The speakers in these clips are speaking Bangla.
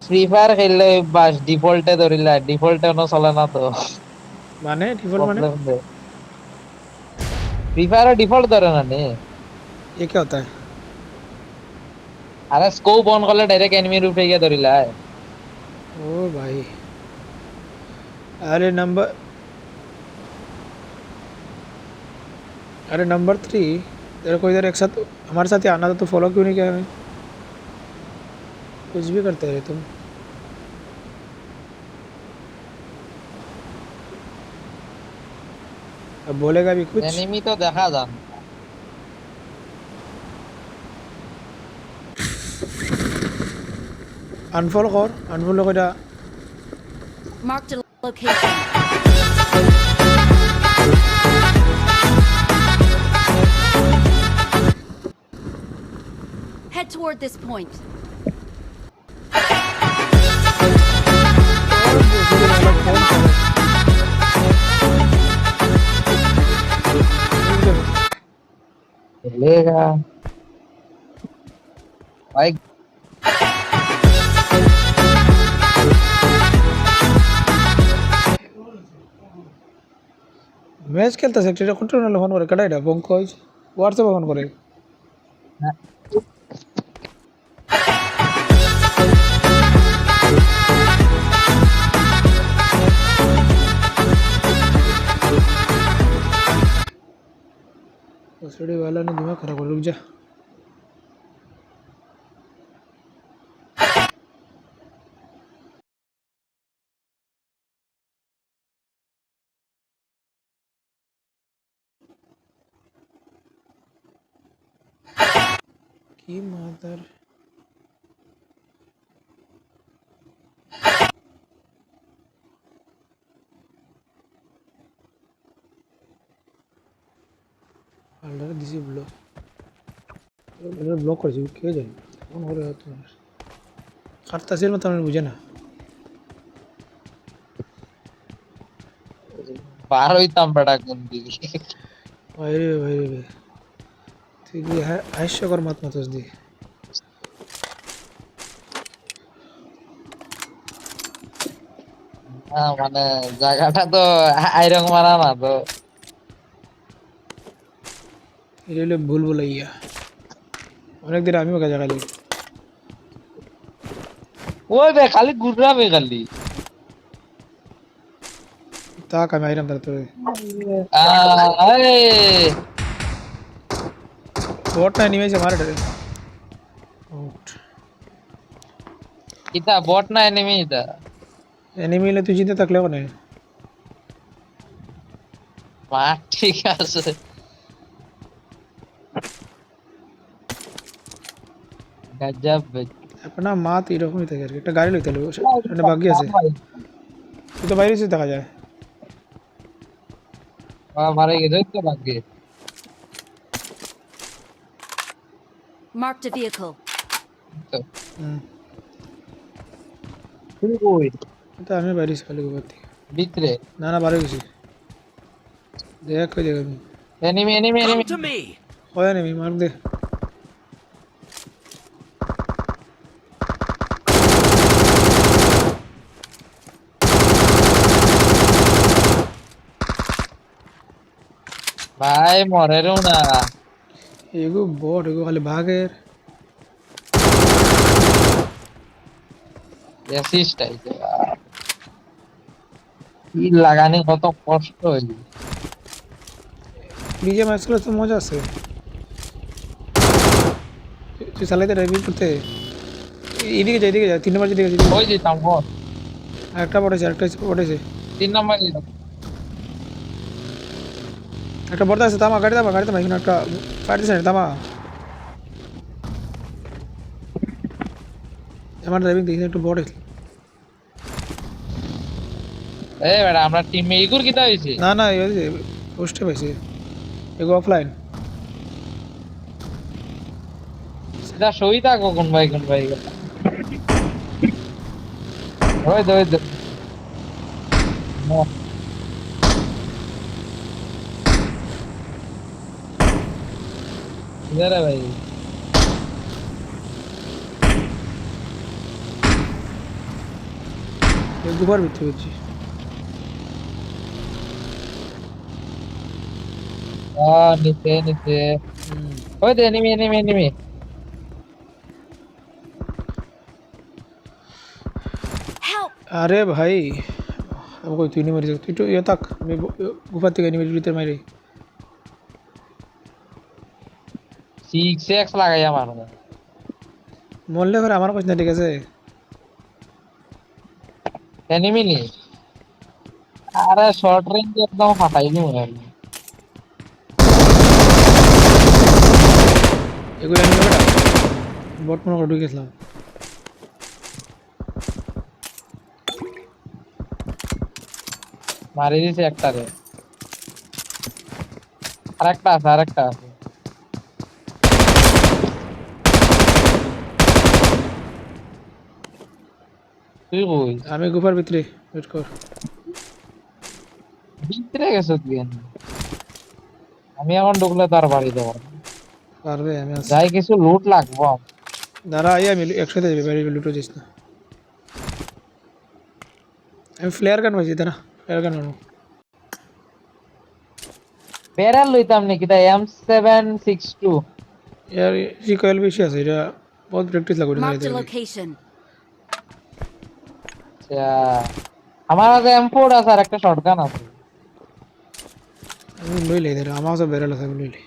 ফ্রি ফায়ার খেললে বাস ডিফল্টে ধরিলা ডিফল্টে কোনো চলে না তো মানে डिफॉल्ट মানে প্রবলেম দে ফ্রি ফায়ার ডিফল্ট ধরে না নে ये क्या होता है? আরে স্কোপ অন করলে ডাইরেক্ট এনিমির উপরে গিয়ে ধরিলা ओ भाई, अरे नंबर अरे नंबर 3, तेरे को इधर एक साथ हमारे साथ ही आना था, तो फॉलो क्यों नहीं किया हमें? कुछ भी करते रहे तुम। अब बोलेगा भी कुछ। এনিমি তো দেখা যান अनफॉलो कर, अनफॉलो कर। Marked a location. Head toward this point. चलेगा भाई मैच खेलता सेक्टर कंट्रोल फोन करे कटाइडा पंकज व्हाट्सएप फोन करे उसड़ी वाला ने दिमाग खराब कर रुक जा की मादर अलर दिस ब्लॉक कर के जाए फोन हो रहा तुम्हारे हर तस्वीर में तुमने बुझे ना पार হইতাম বেটা কোন দিকে भाई रे भाई रे ठीक है आयशा कर मत मत दी না মানে জায়গাটা তো আইরং মারা না তো ये ले भूल भुलैया অনেক দিন আমিও কাজে খালি ওই বে খালি ঘুররাবে খালি তা কামে আইরাম তার তো আরে বট না এনিমি সে মারে ডরে আউট কিতা বট না এনিমি এটা এনিমি লে তুই জিতে থাকলে কোনে মা ঠিক আছে গজব अपना मात এরকমই থাকে আর কি একটা গাড়ি লইতে লইব সামনে বাগি আছে তুই তো বাইরে এসে দেখা যায় মারে গেছে তো ভাগ্যে Marked a vehicle. হুম তুই কই এটা আমি বাইরে এসে খালি গোবার থেকে ভিতরে না না বাইরে গেছি দেখ কই দেখ আমি এনিমি এনিমি এনিমি হয় এনিমি মার দে ভাই মরেরও না এগো বট এগো খালি ভাগের অ্যাসিস্ট আইছে কি লাগানি কত কষ্ট হইল বিজে ম্যাচ খেলে তো মজা আছে তুই চালাইতে ড্রাইভিং করতে এদিকে যা 3 নম্বর দিকে যা ওই যে তাম্বো একটা পড়েছে তিন নম্বর একটা বড় আছে তামা গাড়ি তামা এখানে একটা ফায়ার দিছে তামা আমার ড্রাইভিং দেখি একটু বড় এ বেটা আমরা টিমে ইগুর কিতা হইছে না না এই পোস্টে পাইছে এগো অফলাইন সেটা সইতা কোন ভাই ওই দে इधर है भाई এই গুহার ভিতরে বুঝছি। নিচে নিচে হুম। ওই তো এনিমি এনিমি এনিমি। Help! আরে ভাই আমি কই তুই নি মারিস তুই তো ইয়ে থাক আমি গুহার থেকে নিয়ে ভিতরে মারি 6x লাগাইয়া মারো। মরলে করে আমার কাছে না ঠিক আছে এনিমি নি, আরে শর্ট রেঞ্জ একদম ফাটাইলি মনে হয়। এগুলো আমি বেটা বট মনে করে ঢুকে গেছিলাম মারি দিছে একটা রে, আরেকটা আছে আরেকটা আছে। তুই কই আমি গুহার ভিতরে ওয়েট কর ভিতরে গেছো তুই এনে? আমি এখন ঢুকলে তার বাড়ি দেবো। পারবে আমি আছি যাই কিছু লুট লাগবো। দাঁড়া আই আমি একসাথে যাবে বাড়ি লুটো যাস না আমি ফ্লেয়ার গান বাজি দাঁড়া ফ্লেয়ার গান আনো প্যারাল লইতাম নাকি তা M762? এর রিকয়েল বেশি আছে এটা বহুত প্র্যাকটিস লাগবে না Marked a এটা location. আচ্ছা, আমার কাছে M4 আছে আর একটা শটগান আছে। আমি লইলে দাঁড়া আমার সব বেরাল আছে আমি লইলে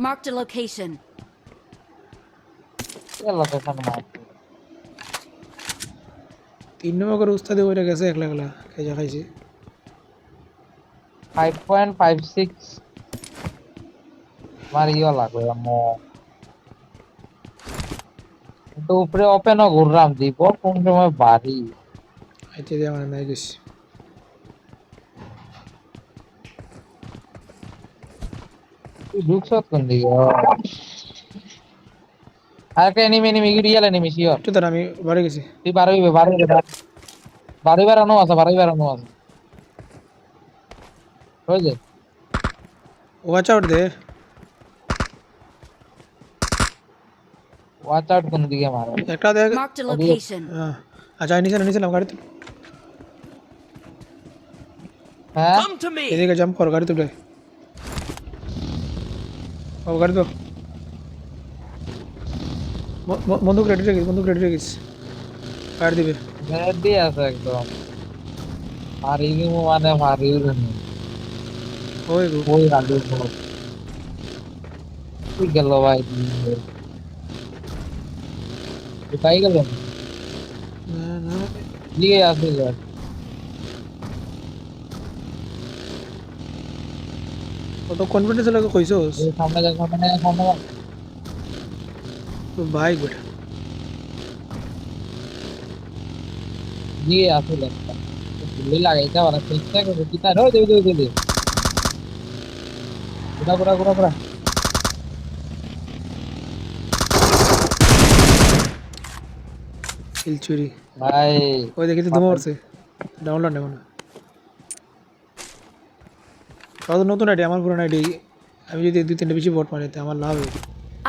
Marked a location. এই লোকেশন মার। 3 নম্বর করে উস্তাদে ওইটা গেছে একলা একলা খেজা খাইছে 5.56 মারিও লাগবে আমো। তো উপরে ওপেনও ঘুরলাম দিব কোন সময় বাড়ি। আইতে দিয়ে আমার নাই গেছি তুই ঢুকছ কোন দিকে? আরেকটা enemy enemy real enemy sure. একটু দাঁড়া আমি বাড়ি গেছি তুই বাড়াইবে বাড়াইবে বাড়াইবার আনো আছে বাড়াইবার আনো আছে। বুঝলে ওয়াচ আউট দে ওয়াচ আউট কোন দিকে মারে? একটা দেখ Marked a location. হ্যাঁ আচ্ছা নিচে নিচে নাম গাড়িতে হ্যাঁ এদিকে জাম্প কর গাড়ি তুলে ও গাড়ি তো বন্দুক রেডি রেখিস গাড়ি দিবে রেডি আছে একদম। মারি দিমু মানে মারি দিমু। ওই গো ওই গাড়ি তুই গেল ভাই কোথায় গেল? না না দিয়ে আসে যার অত কনফিডেন্স লাগে কইছস এই সামনে যা সামনে সামনে বাইক বেটা দিয়ে আসে লাগতা গুলি লাগাইতে ওরা চেষ্টা করে কিতা রো দে দে দে পুরা পুরা পুরা পুরা শিলচুরি ভাই ওই দেখি তো দমে পড়ছে ডাউনলোড নেব না তাহলে নতুন আইডি আমার পুরনো আইডি আমি যদি 2-3টা বেশি বট মারি তে আমার লাভ হবে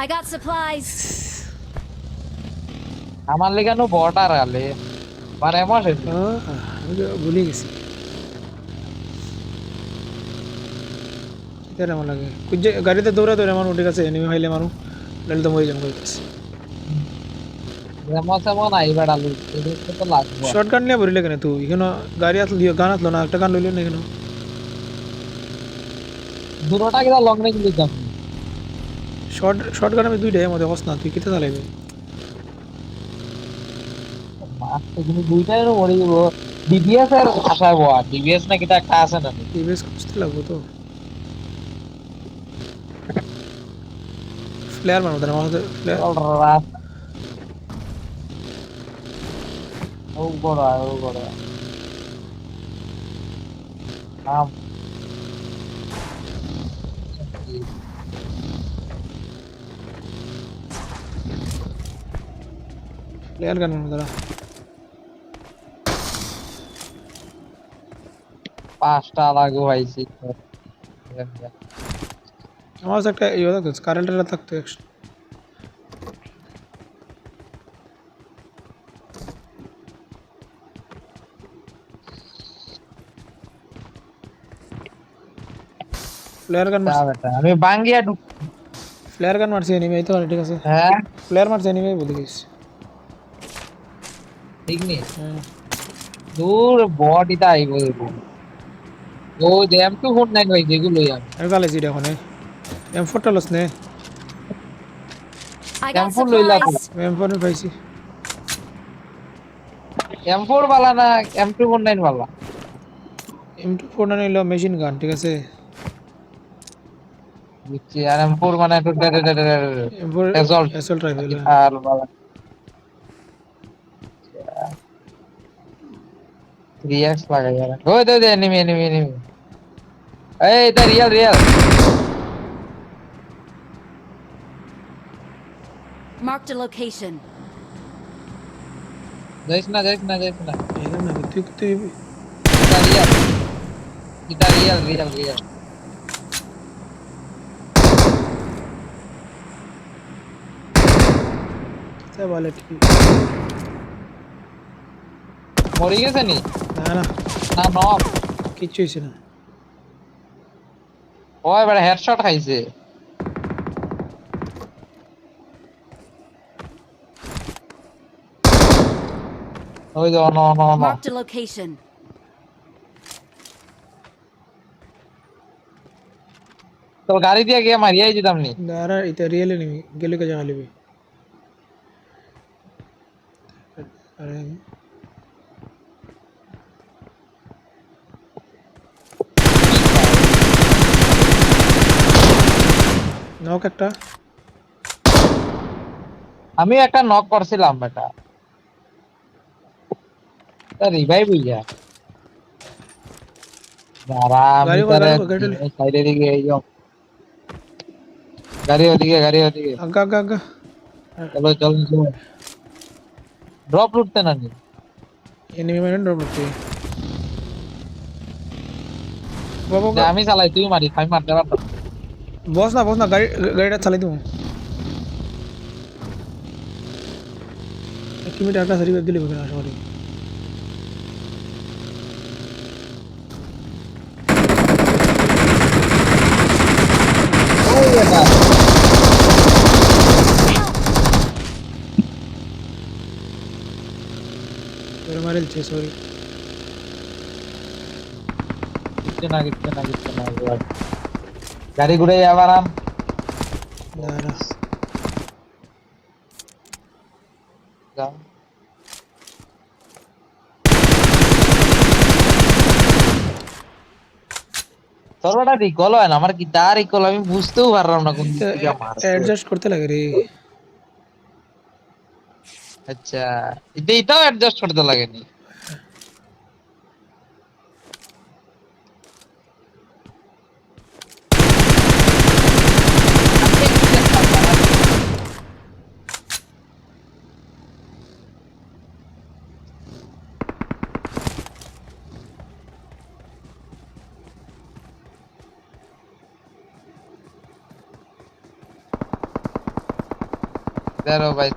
I got supplies. আমার লেগানো বর্ডার আলে মানে এমন আমি তো ভুলে গেছি এটা আমার লাগে কুজে গাড়িতে দৌড়া দৌড়া আমার উঠে গেছে এনিমি হাইলে মারু নাহলে তো মরে যাবো কইতাছি এমন এমন আইবা ডালু এদিকে তো লাগবে। শর্টগান নিয়ে ভরিলে কেন তুই এখানে গাড়ি আসলো গান আসলো না একটা গান লইলে না এখানে দুটোটা কিনা লং রেঞ্জ দিতাম। শর্টগান আমি দুইটাই মধ্যে হস না তুই কিতে চালাইবে মারতে কিন্তু দুইটাই মরে যাব। ডিবিএস এর আশা বয়া ডিবিএস না কিটা একটা আছে না টিভিএস খুঁজতে লাগবো তো ফ্লেয়ার মারবো তার আমার হাতে ফ্লেয়ার রাত ও বড় ও বড় আম ফ্লেয়ার গান মারবো তারা পাঁচটা লাগু হইছে। আমার কাছে একটা ইয়ে থাকতো কারেন্টের থাকতো প্লেয়ার গান তা মারছে, বেটা আমি বাঙ্গিয়া ঢুক প্লেয়ার গান মারছে এনিমি, এই তো ঠিক আছে, হ্যাঁ প্লেয়ার মারছে এনিমি বলে গেছি। ঠিক নেই হ্যাঁ দূর বডিটা আইবো ও যে M249 ভাই যেগুলো আমি আমি পালাইছি এটা এখন, M4টা লস নে, I got M4 লইলা তো supplies. M4 পাইছি। M4 वाला না M249 वाला M24 না নিলো মেশিন গান, ঠিক আছে। বুঝছি আর M4 মানে একটু M4 অ্যাসল্ট অ্যাসল্ট রাইফেল। আর वाला 3x লাগাই যারা ওই দে এনিমি এনিমি এনিমি এই এটা real real Marked a location. যাইস না যাইস না যাইস না এলাম না, তুই তুই এটা রিয়েল রিয়েল রিয়েল তা বলে ঠিক। মরে গেছে নি না না, না নক কিচ্ছু হয়েছে না। ওই বড় হেডশট খাইছে ওই যে on on on Marked a location. তো গাড়ি দিয়ে গিয়ে মারিয়াই দিতাম নি দাঁড়া, এটা রিয়েল এনিমি, গেলে কে জায়গা লিবি। আরে নক একটা, আমি একটা নক করছিলাম বেটা রিভাইভ হইয়া যারা আমি গাড়ি কর, তারে গাড়ি কর, গাড়ি ঠেলে। সাইডে দিকে এই যাও গাড়ি ওদিকে আগা আগা আগা। চলো চলো ড্রপ লুটতে না নি এনিমি মানে ড্রপ করতে। বাবা যে আমি চালাই তুই মারিস আমি মারতে পারতাম বস না, গাড়ি গাড়িটা চালাই দেবো। এক মিনিট একটা সারি দিলে হবে না, আশা করি। ওই বেটা তোরে মারেলছে, সরি। কিচ্ছে না গাড়ি ঘুরে আবার আম দাঁড়া, যা তোর ওটা রিকল হয় না আমার কি তার রিকল আমি বুঝতেও পারলাম না কোন দিক থেকে মারছে অ্যাডজাস্ট করতে লাগে রে। আচ্ছা এটাও অ্যাডজাস্ট করতে লাগেনি দেখো ভাই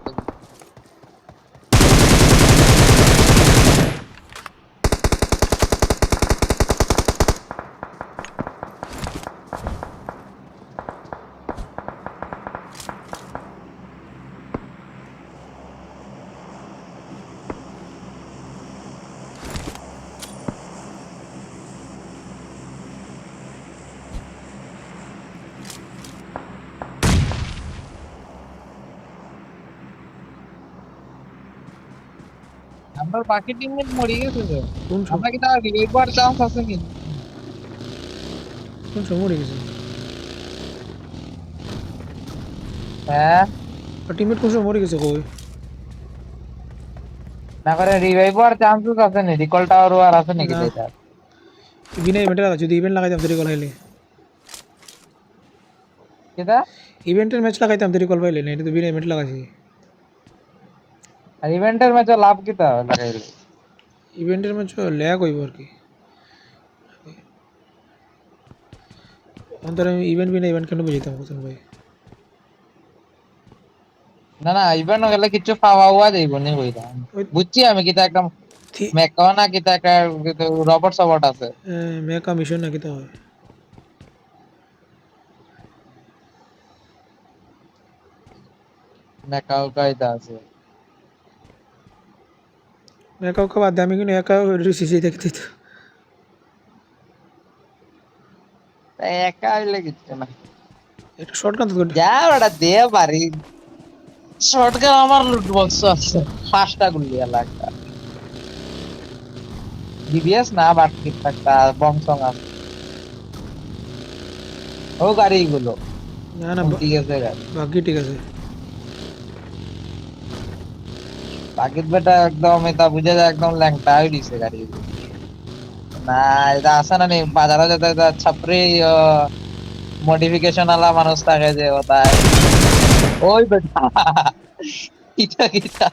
আমরা বাকি টিমমেট মরে গেছে তো কোন আমরা কি তার রিভাইভার চান্স আছে কি সময় মরে গেছে? হ্যাঁ টিমমেট কোন সময় মরে গেছে কই? না করে রিভাইভার চান্সেস আছে নি রিকল টাওয়ার আর আছে নাকি না। এটা বিনা ইভেন্টে লাগা, যদি ইভেন্ট লাগাইতাম তো রিকল হাইলে। কিটা ইভেন্টের ম্যাচ লাগাইতাম তো রিকল পাইলে না, এটা তো বিনা ইভেন্ট লাগাইছি। আর ইভেন্টের ম্যাচে লাভ কিটা লাগাইলে ইভেন্টের ম্যাচ ল্যাগ হইব আর কি। অন্তর আমি ইভেন্ট বিনা ইভেন্ট কেন বুঝাইতাম কোন ভাই? না না ইভেন্ট গেলে কিছু পাওয়া হওয়া যাইব নি কইরা ওই- বুঝছি আমি কিটা একটা থি- মেকানা কিটা একটা রবট সবট আছে মেকা মিশন নাকি তো হয়। নেকাও কায়দা আছে। একা ওকে বাদ দে, আমি কিন্তু একা সিসি দেখতে তো। একা হইলে কিচ্ছু না। একটা শর্টগান তো যা ওটা দে পারি। শর্টগান আমার লুট বক্স আছে, 5টা গুলি এলাকা। ডিবিএস না, বাট ঠিকঠাকটা বম সং আছে। ও গাড়িগুলো না না, উল্টি গেছে গাড়ি। বাকি ঠিক আছে। পাকিট বেটা একদম এটা বুঝে যায়, একদম ল্যাংটা হয়ে দিছে গাড়ি। না, এটা আছে না নি বাজারে যেতে যেতে ছাপরি মডিফিকেশন আলা মানুষ থাকে যে ওটাই। ওই বেটা কিটা কিটা।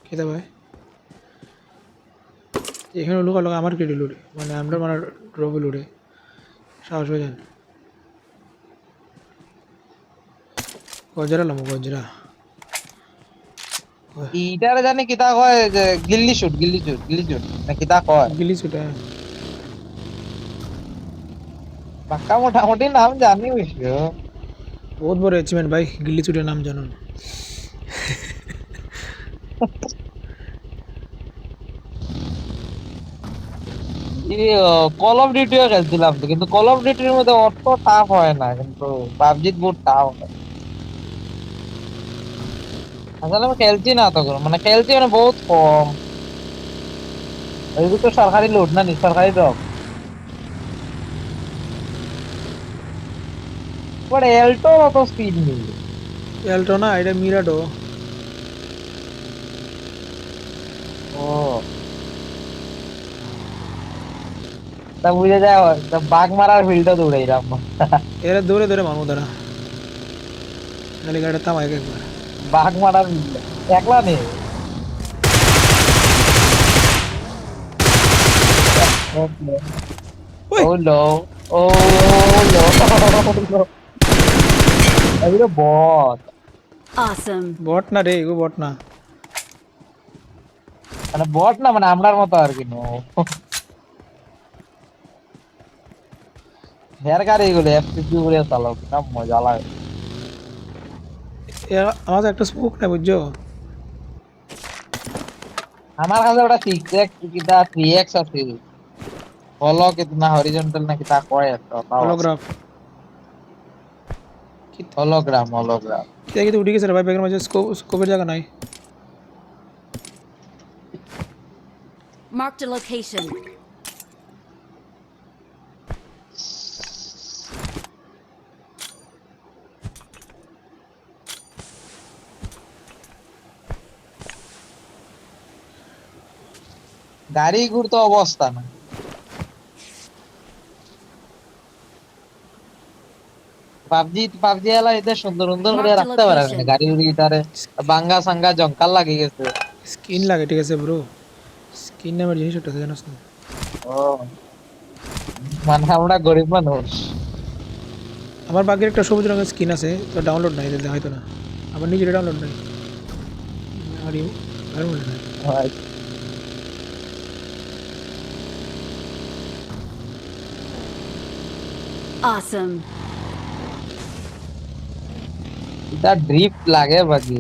খেতে ভাই এখানে লোক লোক আমার কেটে লুড়ে, মানে আমরা মানে ড্রপে লুড়ে সাহস হয়ে যান। গজরা লামো গজরা। ইটারে জানি কিতা কয় যে gilli shoot gilli shoot gilli shoot না কিতা কয়। গিলি ছুটা পাক্কা মোটামুটি নাম জানি অবশ্য। বহুত বড় অ্যাচিভমেন্ট ভাই, গিল্লি ছুটের নাম জানুন। কল অফ ডিউটিও খেলছিলাম তো, কিন্তু কল অফ ডিউটির মধ্যে অত টাফ হয় না, কিন্তু পাবজির বহুত টাফ হয়। আসলে আমি খেলছি না তখন, মানে খেলছি মানে বহুত কম। ওইগুলো তো সরকারি লোড না, নি সরকারি ড্রপ। বাট এলটো অত স্পিড নেই। এলটো না, এটা মিরাডো। ও, তা বুঝে যায় তা বাঘ মারার ফিল্ডটা দৌড়াইলাম। এরা দৌড়ে দৌড়ে মারবো তারা, নাহলে গাড়িটা থামায় একবার। বাঘ মারার field একলা নেই। ওই ও লো, ও লো, এগুলো বট। Awesome. বট না রে, এগো বট না। মানে বট না, মানে আমরার মতো আর কি নো। হেয়ার গাড়ি এগুলো এফপিপি করে চালাও, কিনা মজা লাগে। আমার তো একটা স্মোক না বুঝছো। আমার কাছে ওটা 6x কিটা 3x আছে। হলো কিतना হরিজন্টাল না কিতা কয় একটা তাও আছে। হলোগ্রাফ হলোগ্রাম হলোগ্রাম। দেখি তো উঠে গেছে রে ভাই, ব্যাগের মাঝে স্কোপের জায়গা নাই। Marked a location. গাড়ি ঘুরতে অবস্থা না। পাবজি পাবজি এলা এদের সুন্দর সুন্দর করে Marked a রাখতে পারে না location. গাড়ি উড়ি তারে। বাঙ্গা সাঙ্গা জঙ্কাল লাগে গেছে। স্কিন লাগে ঠিক আছে ব্রো, স্কিন নামের জিনিস ওটা জানোস না। ও, মানে আমরা গরিব মানুষ। আমার বাগের একটা সবুজ রঙের স্কিন আছে, তো ডাউনলোড নাই, তাহলে হয়তো না। আমার নিজের ডাউনলোড নাই, আর ইউ আর মনে নাই। হয়। Awesome. এটা ড্রিফট লাগে বাকি।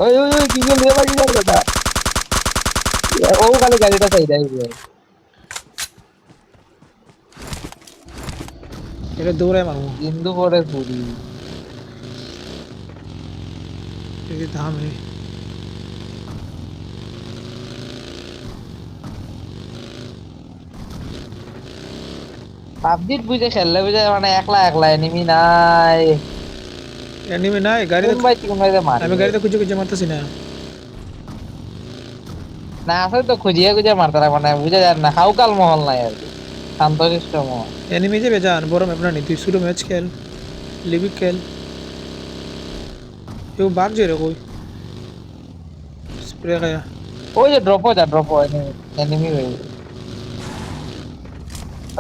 ওই ওই ওই কি গেল রে বাকি কথা। ও খালি গাড়িটা চাই দেয়। এটা দৌড়ায় মারবো, হিন্দু পরে পুরি। এই দাম রে। পাবজি বুঝে খেললে বুঝে মানে একলা একলা এনিমি নাই। এনিমি নাই গাড়িতে, কোন ভাই মারি। আমি গাড়িতে খুঁজে খুঁজে মারতেছি না। না আসলে তো খুঁজিয়ে খুঁজিয়ে মারতে রাখবো না, বুঝে যায় না হাউকাল মহল নাই আর কি, শান্তশিষ্ট মহল। এনিমি যে বেজান বড় ম্যাপ না নি, তুই শুরু ম্যাচ খেল, লিবিক খেল। কেউ বাঘ যে রে কই স্প্রে খায়া। ওই যে ড্রপ যা ড্রপ এনিমি হয়ে গেছে।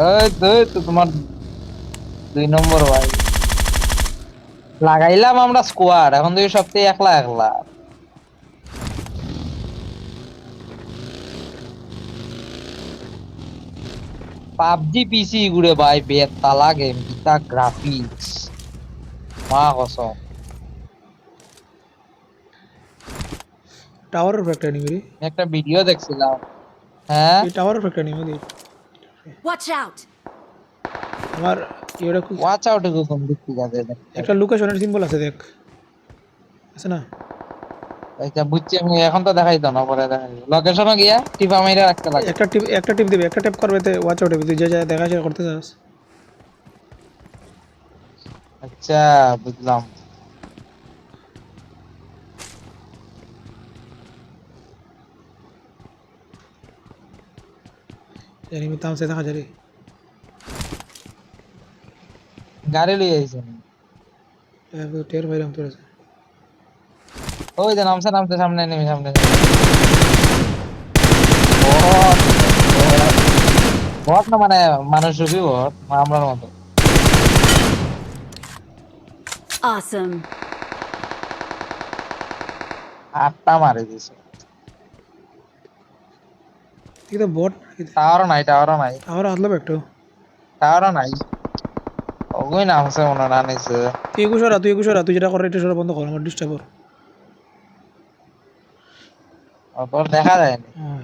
ওই তো তোমার 2 নম্বর ভাই। লাগাইলাম আমরা স্কোয়াড, এখন তুই সবচেয়ে একলা একলা। পাবজি পিসি ঘুরে ভাই বেতালা গেম কিতা গ্রাফিক্স মা কসম। টাওয়ারের উপর একটা এনিমি রে। একটা ভিডিও দেখছিলাম। হ্যাঁ এই টাওয়ারের উপর একটা এনিমি রে। Watch out! আমার ইয়েটা খুব ওয়াচ আউট কোন দিক থেকে দেখতে একটা লোকেশনের সিম্বল আছে দেখ, আছে না? আচ্ছা বুঝছি আমি, এখন তো দেখাই তো না, পরে দেখাই লোকেশনে গিয়া টিপা মাইরা রাখতে লাগে। একটা টিপ দিবে, একটা ট্যাপ করবে তে ওয়াচ আউট হবে, তুই যা যা দেখা যায় করতে চাস। আচ্ছা বুঝলাম। এনিমি তামসে দেখা যায় রে। গাড়ি লই আইছেন। টের পাইলাম তোর কাছে। ওই যে নামছে নামছে, সামনে নেমে সামনে বট। বট না মানে মানুষ রূপী বট আমরার মতো। Awesome. আটটা মারে দিছে। ঠিক তো বট টাওয়ারও নাই, টাওয়ারও নাই, আমার হাতলাম একটু। টাওয়ারও নাই। ওই নামছে মনে না নিছে। তুই একুশরা তুই যেটা করে এটা সরা বন্ধ কর, আমার ডিস্টার্ব কর। তোর দেখা যায়নি। হ্যাঁ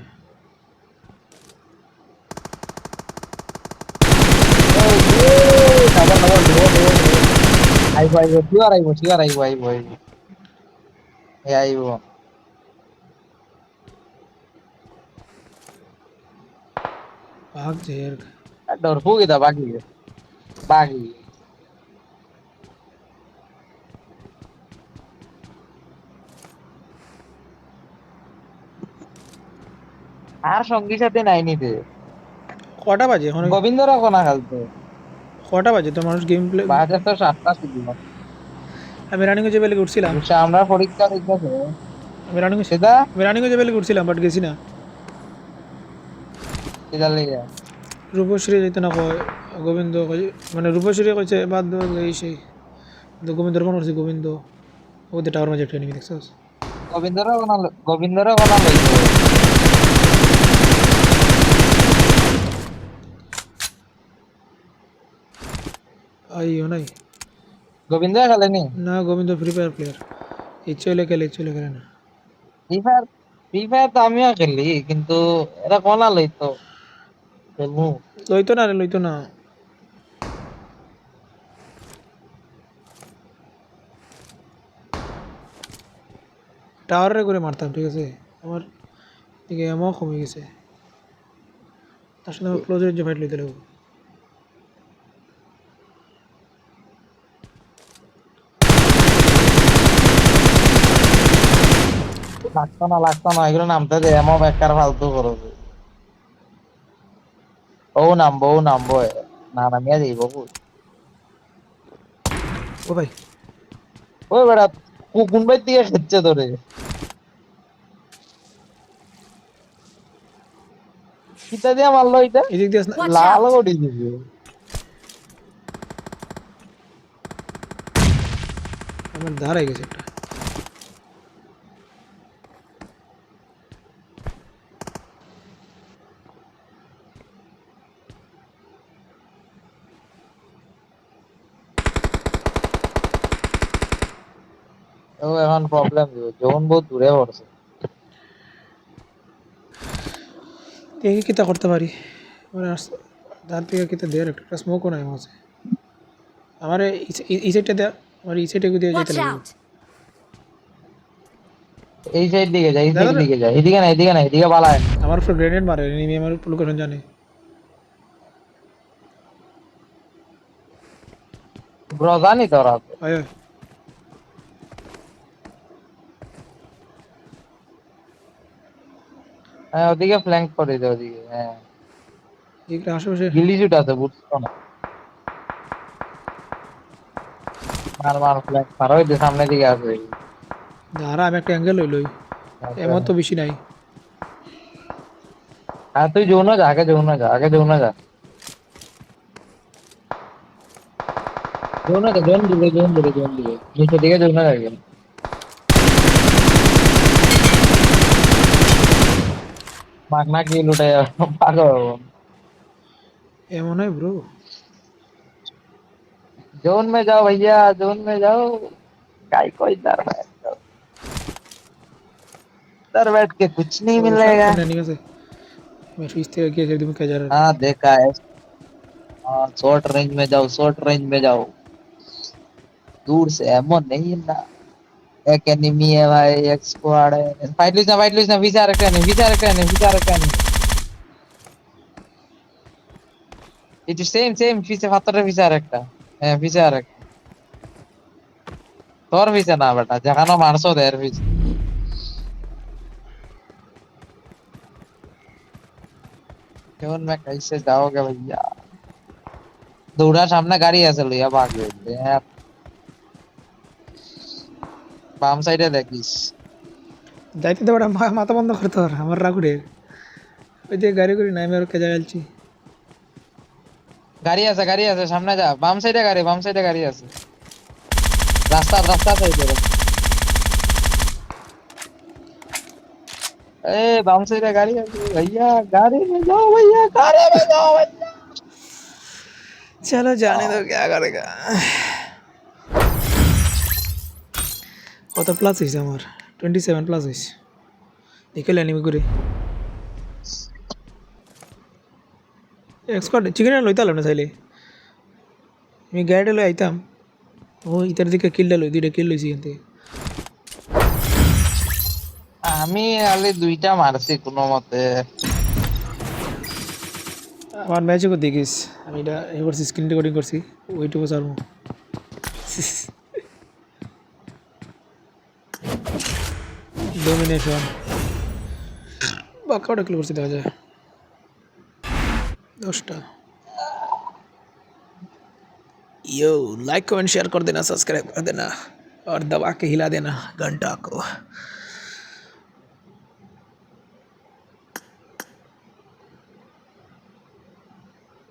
ডাবল ডাবল আইবো আইবো শিওর আইবো শিওর আইবো আইবো আইবো এ আইবো। ভাগ যে এর। ডরবো কিতা বাকি বাকি। আর সঙ্গী সাথে নাই নিতে। কটা বাজে এখন? গোবিন্দরা কোনা খেলতো। কটা বাজে তো মানুষ গেম প্লে? বাজে তো 7টা শুধু। আমি রানিং এ যে বেলে উঠছিলাম। আমরা পরীক্ষা দিতেছে আমি রানিং সেটা আমি রানিং এ যে বেলে উঠছিলাম বাট গেছি না। সেটা লেগে রূপশ্রী যেতে না কয় গোবিন্দ মানে রূপশ্রী কইছে বাদ দাও এই সেই, কিন্তু গোবিন্দর ফোন করছি, গোবিন্দ ওদের টাওয়ার মাঝে একটা এনিমি দেখছস? গোবিন্দরা কোনা লইতো। আইও নাই। গোবিন্দ খেলেনি না গোবিন্দ ফ্রি ফায়ার প্লেয়ার, ইচ্ছে হলে খেলে না। Free fire. ফ্রি ফায়ার তো আমিও খেলি কিন্তু এরা কোনা লইতো খেলবো। লইতো না। টাওয়ারে করে মারতাম, ঠিক আছে? আমার দিকে এমও কমে গেছে, তার সাথে আমার ক্লোজ রেঞ্জে ফাইট লইতে লাগবো। লাগতো না এগুলো নামতে দে, এমন বেকার ফালতু করো। ও নামবো না নামিয়া যাইব। ও ভাই ওই বেড়া কোন ভাই থেকে খেচ্ছে ধরে কিতা দিয়া মারলো এটা। এদিক দিয়ে Watch লাল out! গড়ি দিছে। আমার দাঁড়াই গেছে একটা। ও এখন প্রবলেম দিব, জোন বহুত দূরে পড়ছে। দেখি কিতা করতে পারি। মানে তার থেকে কিতা দেয়ার একটা স্মোকও নাই আমার কাছে। আমার এই সাইডটা দেয়া, আমার এই সাইডে দিয়ে যেতে Watch লাগবে। out! এই সাইড দিকে যায়, এই দাদা সাইড না, দিকে যায়, এদিকে না এদিকে পালায়। আমার উপর গ্রেনেড মারে এনিমি, আমার লোকেশন জানে। ব্রো জানি তোরা তো। আয় আয়। হ্যাঁ ওদিকে ফ্ল্যাঙ্ক করে দে ওদিকে। হ্যাঁ এখানে আশেপাশে গিলি শুট আছে বুঝছো না। মার ফ্ল্যাঙ্ক মার, ওই যে সামনে দিকে আছে। দাঁড়া, আমি একটা অ্যাঙ্গেল লই এমন তো বেশি নাই। হ্যাঁ তুই আগে যৌন যা জোন দিবে নিচে দিকে যৌন যাবে। মাগনা কি লুটে পাগল। এমন হয় ব্রো। जोन में जाओ भैया, जोन में जाओ। काय को इधर बैठ के कुछ नहीं ও मिलेगा। সামনে নিয়ে আছে, আমি সুইচ থেকে গিয়ে একদম কে যারা। हाँ देखा है। हाँ शॉर्ट रेंज में जाओ, शॉर्ट रेंज में जाओ। दूर से एमो नहीं ना। एक एनिमी है भाई, एक स्क्वाड है। फाइट लूज ना विचार रखा नहीं, विचार रखा नहीं, विचार रखा नहीं। ये सेम सेम पीछे पत्थर विचार रखा है, विचार रखा। তোর পিছে না বেটা, যেখানে মারছো এর পিছে। जोन में कैसे जाओगे भैया? দৌড়া, সামনে গাড়ি আছে, লইয়া ভাগবে। দেখ, বাম সাইডে দেখিস। যাইতে তো বড় মাথা বন্ধ করতে পার আমার রাগুড়ে। ওই যে গাড়ি করে নাই আমি আর কে যাইছি। গাড়ি আছে, সামনে যা। বাম সাইডে গাড়ি, বাম সাইডে গাড়ি আছে। রাস্তা সাইডে। ए बाम साइडे गाड़ी है भैया, गाड़ी में जाओ भैया, गाड़ी में जाओ भैया। চলো জানে তো क्या करेगा। কত প্লাস হয়েছে আমার? 27 প্লাস হয়েছে। দেখে লেনি করে এক্সপার্ট চিকেন লইতে হলো না চাইলে। আমি গাড়িটা লই আইতাম, ও ইতার দিকে কিলটা লই, দুইটা কিল লইছি এখান থেকে। আমি খালি দুইটা মারছি কোনো মতে। আমার ম্যাচও দেখিস, আমি এটা এ করছি, স্ক্রিন রেকর্ডিং করছি, ওইটুকু চালু। ডোমিনেশন বাঁকাটা কিল করছি দেখা যায় 10টা। यो लाइक कमेंट शेयर कर देना, सब्सक्राइब कर देना और दबा के हिला देना घंटा को।